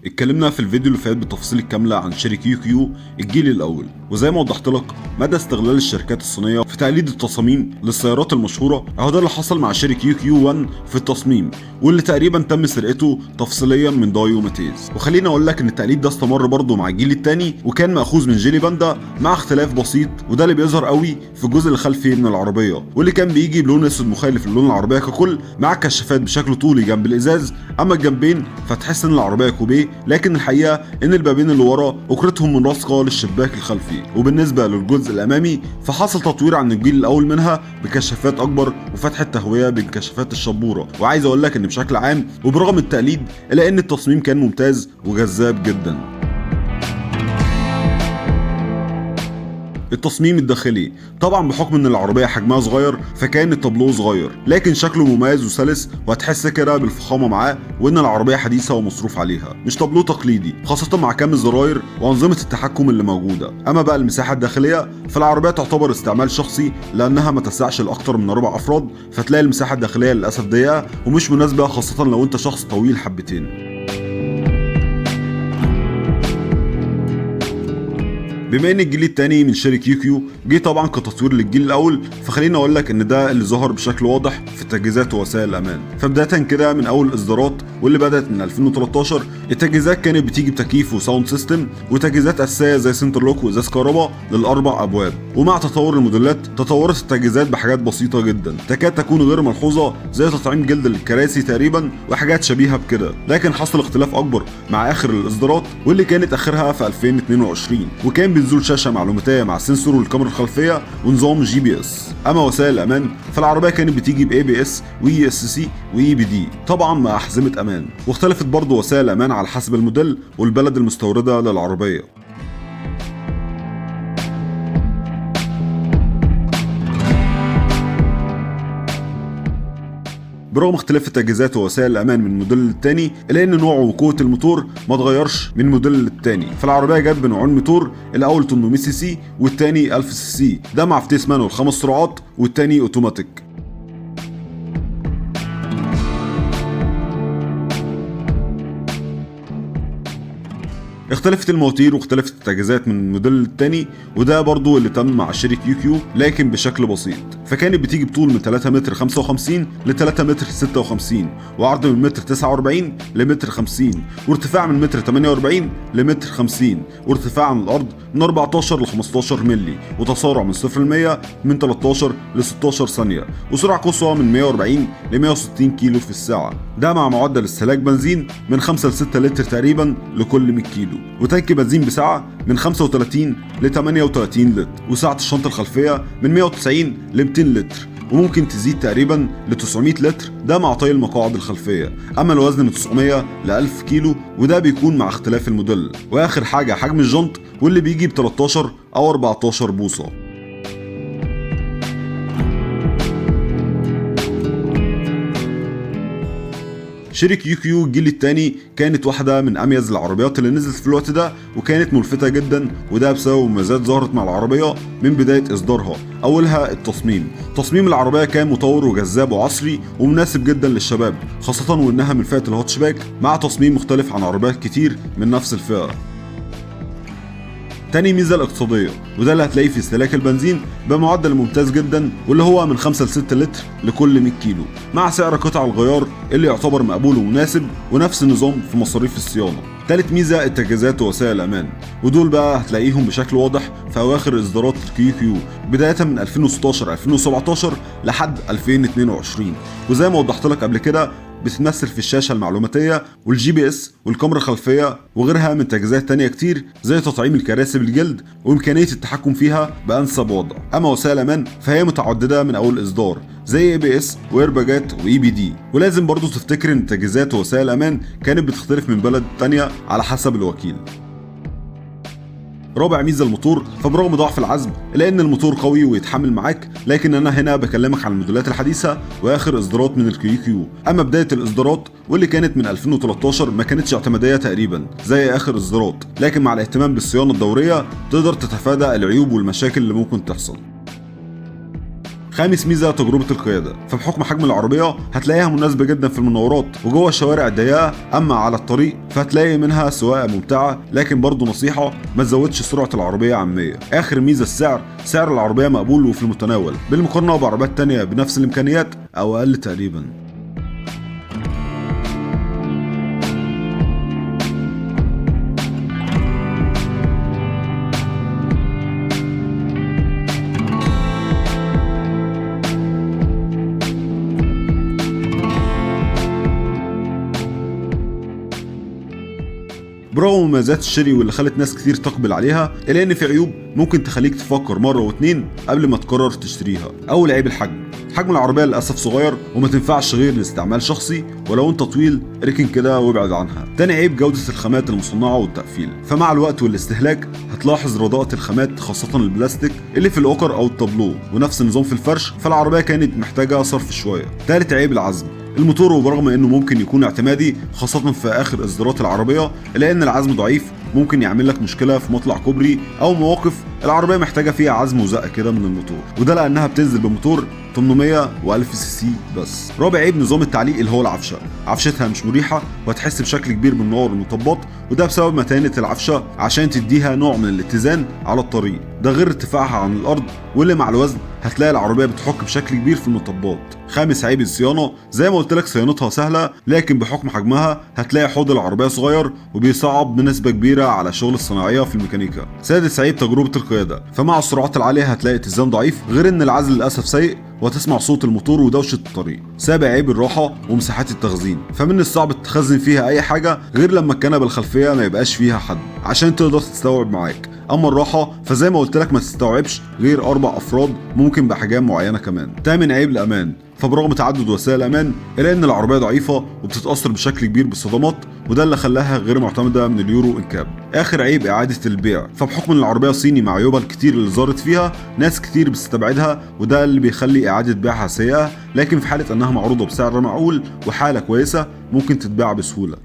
اتكلمنا في الفيديو اللي فات بالتفاصيل الكاملة عن شركة كيو كيو الجيل الأول، وزي ما وضحت لك مدى استغلال الشركات الصينية في تقليد التصاميم للسيارات المشهورة. اهو ده اللي حصل مع شركة كيو كيو 1 في التصميم، واللي تقريبا تم سرقته تفصيليا من دايو ماتيز. وخليني اقول لك ان التقليد ده استمر برضه مع الجيل الثاني، وكان مأخوذ من جيلي باندا مع اختلاف بسيط، وده اللي بيظهر قوي في الجزء الخلفي من العربية، واللي كان بيجي بلون اسود مخالف للون العربية ككل، مع كشافات بشكل طولي جنب الازاز، اما الجنبين فتحس ان العربية كوبيه، لكن الحقيقة ان البابين اللي ورا اكرتهم منسقة للشباك الخلفي. وبالنسبة للجزء الامامي فحصل تطوير عن الجيل الاول منها بكشافات اكبر وفتحة تهوية بين كشافات الشبورة. وعايز اقول لك ان بشكل عام وبرغم التقليد الا ان التصميم كان ممتاز وجذاب جدا. التصميم الداخلي طبعا بحكم ان العربيه حجمها صغير فكان التابلو صغير، لكن شكله مميز وسلس، وهتحس كده بالفخامه معاه وان العربيه حديثه ومصروف عليها، مش تابلو تقليدي، خاصه مع كم الزراير وانظمه التحكم اللي موجوده. اما بقى المساحه الداخليه فالعربيه تعتبر استعمال شخصي لانها ما تسعش لاكثر من 4 افراد، فتلاقي المساحه الداخليه للاسف ضيقه ومش مناسبه، خاصه لو انت شخص طويل حبتين. بما ان الجيل الثاني من شركة كيو كيو جه طبعا كتطوير للجيل الاول، فخليني اقول لك ان ده اللي ظهر بشكل واضح في التجهيزات ووسائل الامان. فبدايه كده من اول الاصدارات واللي بدات من 2013 التجهيزات كانت بتيجي بتكييف وساوند سيستم وتجهيزات اساسيه زي سنتر لوك وازاز كهرباء للاربع ابواب. ومع تطور الموديلات تطورت التجهيزات بحاجات بسيطه جدا تكاد تكون غير ملحوظه، زي تطعيم جلد الكراسي تقريبا وحاجات شبيهه بكده. لكن حصل اختلاف اكبر مع اخر الاصدارات واللي كانت اخرها في 2022، وكان بنزول شاشه معلوماتيه مع سنسور والكاميرا الخلفيه ونظام جي بي اس. اما وسائل الامان فالعربيه كانت بتيجي باي بي اس واي اس سي واي بي دي، طبعا مع احزمه امان، واختلفت برضه وسائل الامان على حسب الموديل والبلد المستورده للعربيه. برغم اختلاف التجهيزات ووسائل الامان من موديل للتاني الا ان نوع وقوه الموتور ما اتغيرش من موديل للتاني. فالعربيه جت بنوعين موتور، الاول 800 سي سي والتاني 1000 سي سي، ده مع فتيس مانوال 5 سرعات والتاني اوتوماتيك. اختلفت المواتير واختلفت التجهيزات من موديل للتاني، وده برضو اللي تم مع شركة كيو كيو لكن بشكل بسيط. فكانت بتيجي بطول من 3 متر 55 ل 3 متر 56، وعرض من متر 49 لمتر 50، وارتفاع من متر 48 لمتر 50، وارتفاع عن الارض من 14 ل 15 مللي، وتسارع من 0 ل 100 من 13 ل 16 ثانية، وسرعة قصوى من 140 ل 160 كيلو في الساعة، ده مع معدل استهلاك بنزين من 5 ل 6 لتر تقريبا لكل 100 كيلو، وتانك بنزين بسعة من 35 ل 38 لتر، وسعة الشنطة الخلفية من 190 ل 200 لتر، وممكن تزيد تقريبا ل 900 لتر، ده مع طي المقاعد الخلفية. اما الوزن من 900 ل 1000 كيلو، وده بيكون مع اختلاف الموديل. واخر حاجة حجم الجنط، واللي بيجي ب 13 او 14 بوصة. شركة كيو كيو الجيل الثاني كانت واحدة من أميز العربيات اللي نزلت في الوقت ده، وكانت ملفتة جدا، وده بسبب مميزات ظهرت مع العربية من بداية إصدارها. أولها التصميم. تصميم العربية كان مطور وجذاب وعصري ومناسب جدا للشباب، خاصة وإنها من فئة الهاتشباك مع تصميم مختلف عن عربيات كتير من نفس الفئة. تاني ميزة الاقتصادية، وده اللي هتلاقيه في استهلاك البنزين بمعدل ممتاز جدا، واللي هو من 5 ل 6 لتر لكل 100 كيلو، مع سعر قطع الغيار اللي يعتبر مقبول ومناسب، ونفس النظام في مصاريف الصيانة. تالت ميزة التجهيزات ووسائل الأمان، ودول بقى هتلاقيهم بشكل واضح في أواخر إصدارات كيو كيو بداية من 2016 2017 لحد 2022، وزي ما وضحت لك قبل كده بتتمثل في الشاشة المعلوماتية والجي بي اس والكاميرا الخلفية وغيرها من تجهيزات تانية كتير، زي تطعيم الكراسي بالجلد وإمكانية التحكم فيها بأنسب وضع. أما وسائل الأمان فهي متعددة من أول إصدار، زي اي بي اس وايرباجات واي بي دي. ولازم برضو تفتكر ان تجهيزات ووسائل الامان كانت بتختلف من بلد تانية على حسب الوكيل. رابع ميزة الموتور، فبرغم ضعف العزم الا ان الموتور قوي ويتحمل معاك، لكن انا هنا بكلمك عن الموديلات الحديثة واخر اصدارات من الكيو كيو. اما بداية الاصدارات واللي كانت من 2013 ما كانتش اعتمادية تقريبا زي اخر اصدارات، لكن مع الاهتمام بالصيانة الدورية تقدر تتفادى العيوب والمشاكل اللي ممكن تحصل. خامس ميزه تجربه القياده، فبحكم حجم العربيه هتلاقيها مناسبه جدا في المناورات وجوه الشوارع الضيقه، اما على الطريق فهتلاقي منها سواقه ممتعه، لكن برضه نصيحه ما تزودش سرعه العربيه عن 100. اخر ميزه السعر، سعر العربيه مقبول وفي المتناول بالمقارنه بعربيات تانية بنفس الامكانيات او اقل تقريبا. برغم مميزات الشيري واللي خلت ناس كتير تقبل عليها، الا ان في عيوب ممكن تخليك تفكر مره واتنين قبل ما تقرر تشتريها. اول عيب الحجم، حجم العربيه للاسف صغير وما تنفعش غير لاستعمال شخصي، ولو انت طويل اركن كده وابعد عنها. تاني عيب جوده الخامات المصنعه والتقفيل، فمع الوقت والاستهلاك هتلاحظ رداءة الخامات خاصه البلاستيك اللي في الاوكر او التابلو، ونفس النظام في الفرش، فالعربيه كانت محتاجه صرف شويه. تالت عيب العزم، الموتور وبرغم انه ممكن يكون اعتمادي خاصة في اخر اصدارات العربية، الا ان العزم ضعيف ممكن يعمل لك مشكلة في مطلع كوبري او مواقف العربية محتاجة فيها عزم وزقة كده من الموتور، وده لانها بتنزل بموتور 800 و1000 سي سي بس. رابع عيب نظام التعليق اللي هو العفشة، عفشتها مش مريحة وهتحس بشكل كبير بالنار والمطبات، وده بسبب متانة العفشة عشان تديها نوع من الاتزان على الطريق، ده غير ارتفاعها عن الارض واللي مع الوزن هتلاقي العربية بتحك بشكل كبير في المطبات. خامس عيب الصيانة، زي ما قلت لك صيانتها سهلة، لكن بحكم حجمها هتلاقي حوض العربية صغير وبيصعب بنسبة كبيرة على شغل الصناعية في الميكانيكا. سادس عيب تجربة القيادة، فمع السرعات العالية هتلاقي اتزان ضعيف، غير ان العزل للأسف سيء وهتسمع صوت الموتور ودوشة الطريق. سابع عيب الراحة ومساحات التخزين، فمن الصعب تخزن فيها أي حاجة غير لما الكنبة الخلفية ما يبقاش فيها حد عشان تقدر تستوعب معاك. اما الراحه فزي ما قلت لك ما تستوعبش غير 4 افراد، ممكن باحجام معينه كمان. تامن عيب الامان، فبرغم تعدد وسائل الامان الا ان العربيه ضعيفه وبتتاثر بشكل كبير بالصدمات، وده اللي خلاها غير معتمده من اليورو انكاب. اخر عيب اعاده البيع، فبحكم ان العربيه صيني مع عيوبها الكتير اللي ظهرت فيها ناس كتير بتستبعدها، وده اللي بيخلي اعاده بيعها سيئه، لكن في حاله انها معروضه بسعر معقول وحاله كويسه ممكن تتباع بسهوله.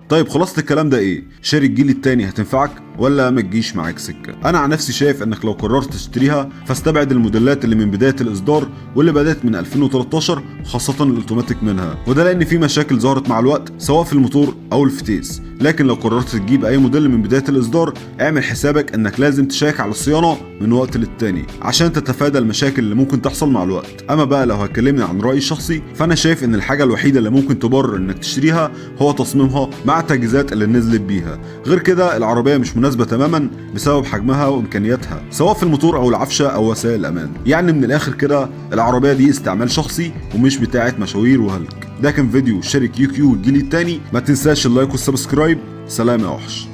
طيب خلاصة الكلام ده ايه؟ شاري الجيل التاني هتنفعك ولا ما تجيش معاك سكه؟ انا عن نفسي شايف انك لو قررت تشتريها فاستبعد الموديلات اللي من بدايه الاصدار واللي بدات من 2013 خاصه الاوتوماتيك منها، وده لان في مشاكل ظهرت مع الوقت سواء في الموتور او الفتيس. لكن لو قررت تجيب اي موديل من بدايه الاصدار اعمل حسابك انك لازم تشيك على الصيانه من وقت للتاني عشان تتفادى المشاكل اللي ممكن تحصل مع الوقت. اما بقى لو هتكلمني عن رايي الشخصي فانا شايف ان الحاجه الوحيده اللي ممكن تبرر انك تشتريها هو تصميمها مع التجهيزات اللي نزلت بيها، غير كده العربيه مش مناسبه تماما بسبب حجمها وامكانياتها سواء في الموتور او العفشه او وسائل الامان. يعني من الاخر كده العربيه دي استعمال شخصي ومش بتاعه مشاوير وهلك. ده كان فيديو شاري كيو كيو الجيل الثاني، ما تنساش اللايك والسبسكرايب. سلام يا وحش.